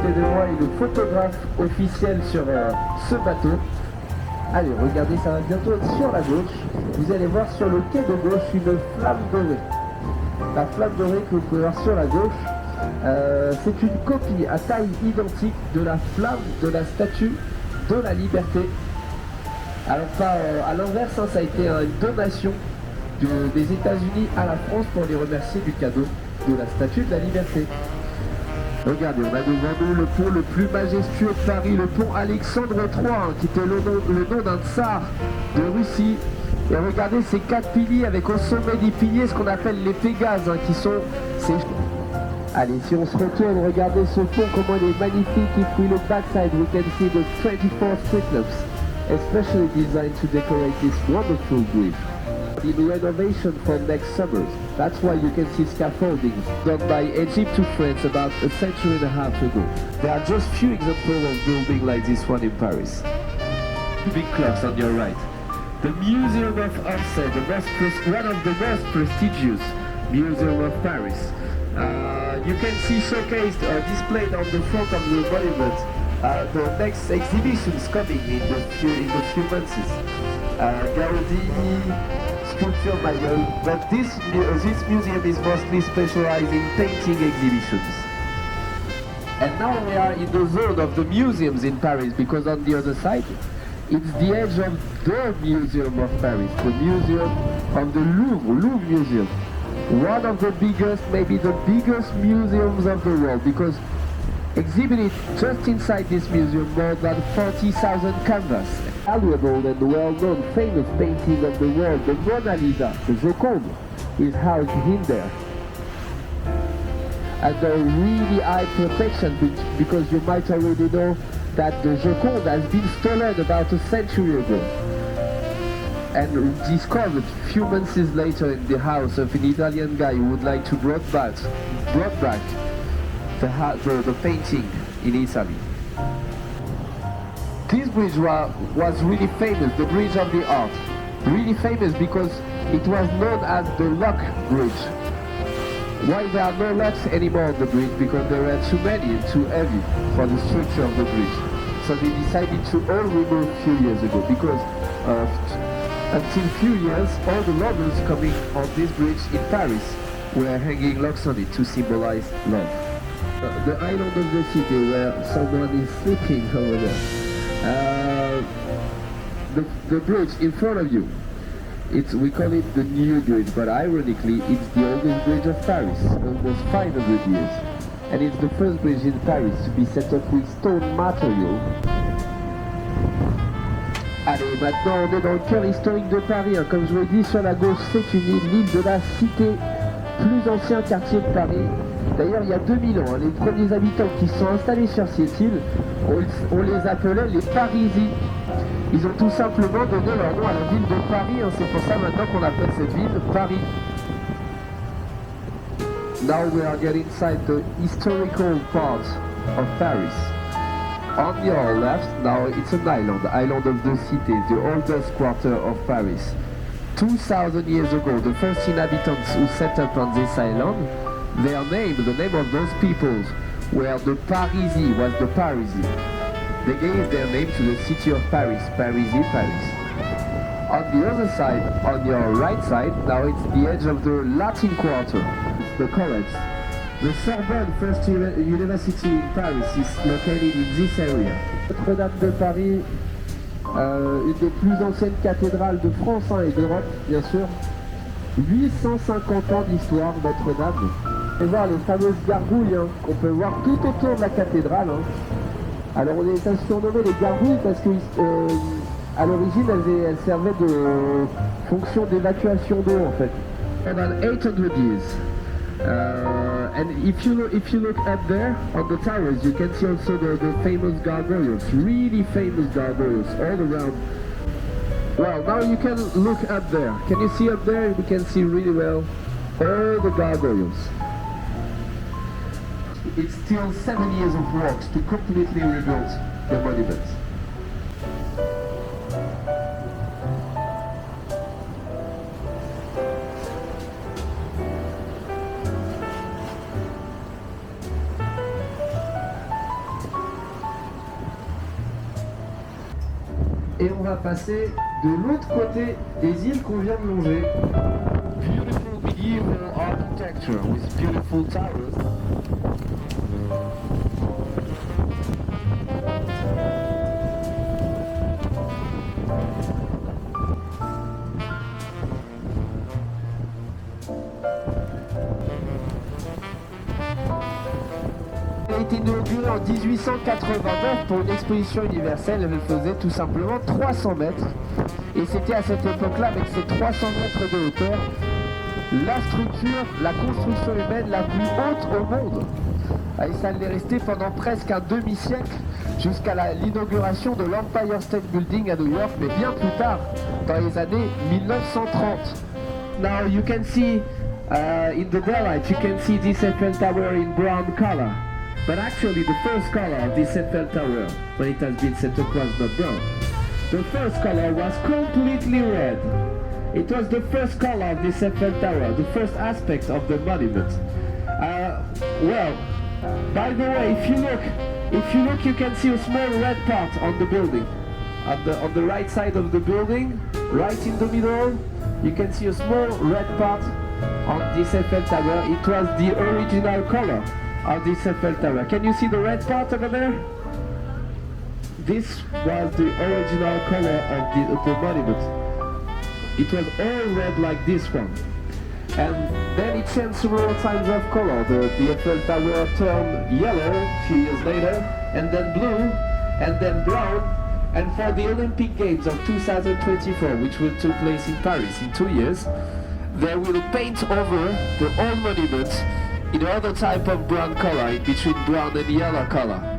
côté de moi est le photographe officiel sur ce bateau. Allez, regardez, ça va bientôt être sur la gauche. Vous allez voir sur le quai de gauche une flamme dorée. La flamme dorée que vous pouvez voir sur la gauche, c'est une copie à taille identique de la flamme de la statue de la Liberté. Alors pas à l'inverse, hein, ça a été une donation des États-Unis à la France pour les remercier du cadeau de la statue de la Liberté. Regardez, on a devant nous le pont le plus majestueux de Paris, le pont Alexandre III, hein, qui était le nom d'un tsar de Russie. Et regardez ces 4 piliers avec au sommet des piliers ce qu'on appelle les Pégases, hein, qui sont ces... Allez, si on se retourne, regardez ce pont, comment il est magnifique. If we look backside, we can see the 24 street lamps, especially designed to decorate this wonderful bridge. In renovation for next summers. That's why you can see scaffoldings done by Egypt to France about a century and a half ago. There are just few examples of buildings like this one in Paris. Big clocks on your right. The Museum of Orsay, one of the most prestigious museums of Paris. You can see showcased or displayed on the front of the monument the next exhibitions coming in the few months. Gaudi, sculpture Mayol, but this museum is mostly specialized in painting exhibitions. And now we are in the zone of the museums in Paris, because on the other side it's the edge of the Museum of Paris, the Museum of the Louvre Museum. One of the biggest, maybe the biggest museums of the world, because exhibited just inside this museum more than 40,000 canvas. Valuable and well-known famous painting of the world, the Mona Lisa, the Joconde, is housed in there. Under really high protection, because you might already know that the Joconde has been stolen about a century ago and discovered a few months later in the house of an Italian guy who would like to brought back the painting in Italy. This bridge was really famous, the Bridge of the Art. Really famous because it was known as the Lock Bridge. Why there are no locks anymore on the bridge? Because there were too many and too heavy for the structure of the bridge. So they decided to all remove a few years ago, because until few years all the lovers coming on this bridge in Paris were hanging locks on it to symbolize love. The island of the city where someone is sleeping over there. The bridge in front of you, we call it the New Bridge, but ironically it's the oldest bridge of Paris, almost 500 years. And it's the first bridge in Paris to be set up with stone material. Allez, maintenant on est dans le cœur historique de Paris, hein. Comme je vous l'ai dit, sur la gauche c'est une île, l'île de la Cité, plus ancien quartier de Paris. D'ailleurs il y a 2000 ans, hein, les premiers habitants qui se sont installés sur cette île, on les appelait les Parisis. Ils ont tout simplement donné leur nom à la ville de Paris, hein. C'est pour ça maintenant qu'on appelle cette ville Paris. Now we are getting inside the historical part of Paris. On your left, now it's an island, the island of the Cité, the oldest quarter of Paris. 2,000 years ago, the first inhabitants who set up on this island, their name, the name of those peoples, were the Parisi, was the Parisi. They gave their name to the city of Paris, Parisi, Paris. On the other side, on your right side, now it's the edge of the Latin Quarter, the college. The Sorbonne First University in Paris is located in this area. Notre-Dame de Paris, une des plus anciennes cathédrales de France, hein, et d'Europe, bien sûr. 850 ans d'histoire, Notre-Dame. Et voir les fameuses gargouilles, hein, qu'on peut voir tout autour de la cathédrale. Hein. Alors on les a surnommées les gargouilles parce que à l'origine elles servaient de fonction d'évacuation d'eau en fait. About 800 years. And if you look up there on the towers, you can see also the famous gargoyles, really famous gargoyles all around. Well, now you can look up there. Can you see up there? We can see really well all the gargoyles. It's still 7 years of work to completely rebuild the monument. et on va passer de l'autre côté des îles qu'on vient de longer. Beautiful medieval architecture with beautiful towers. Elle a été inaugurée en 1889 pour une exposition universelle. Elle faisait tout simplement 300 mètres. Et c'était à cette époque-là, avec ces 300 mètres de hauteur, la structure, la construction humaine la plus haute au monde. Et ça allait rester pendant presque un demi-siècle jusqu'à l'inauguration de l'Empire State Building à New York, mais bien plus tard, dans les années 1930. Now you can see in the daylight, you can see this Eiffel Tower in brown color. But actually the first color of this Eiffel Tower, when it has been set up, was not brown. The first color was completely red. It was the first color of this Eiffel Tower, the first aspect of the monument. Well, by the way, if you look, you can see a small red part on the building. On the right side of the building, right in the middle, you can see a small red part on this Eiffel Tower. It was the original color of this Eiffel Tower. Can you see the red part over there? This was the original color of the monument. It was all red like this one. And then it changed several times of color. The Eiffel Tower turned yellow a few years later, and then blue, and then brown. And for the Olympic Games of 2024, which will take place in Paris in 2 years, they will paint over the old monuments in another type of brown color, in between brown and yellow color.